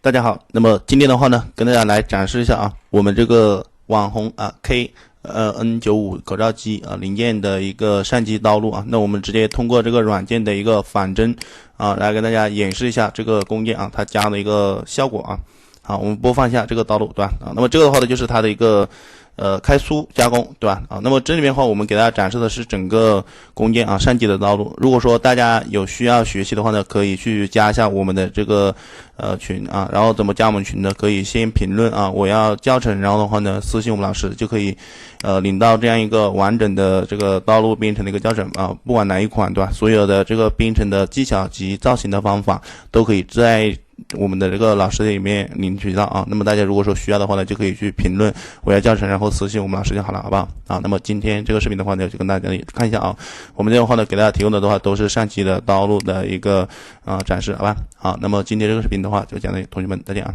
大家好，那么今天的话呢，跟大家来展示一下啊，我们这个网红啊 N95 口罩机啊零件的一个上机道路啊。那我们直接通过这个软件的一个仿真啊，来跟大家演示一下这个工件啊它加的一个效果啊。好，我们播放一下这个道路，对吧？啊，那么这个的话呢，就是它的一个开酥加工，对吧？啊，那么这里面的话，我们给大家展示的是整个工件啊上机的道路。如果说大家有需要学习的话呢，可以去加一下我们的这个群啊，然后怎么加我们群呢？可以先评论啊，我要教程，然后的话呢，私信我们老师就可以领到这样一个完整的这个道路编程的一个教程啊，不管哪一款，对吧？所有的这个编程的技巧及造型的方法都可以在我们的这个老师里面领取到啊。那么大家如果说需要的话呢，就可以去评论我要教程，然后私信我们老师就好了，好不好啊？那么今天这个视频的话呢，就跟大家看一下啊，我们这个话呢给大家提供的话都是上机的道路的一个展示，好吧？好，那么今天这个视频的话就讲到这里，同学们再见啊。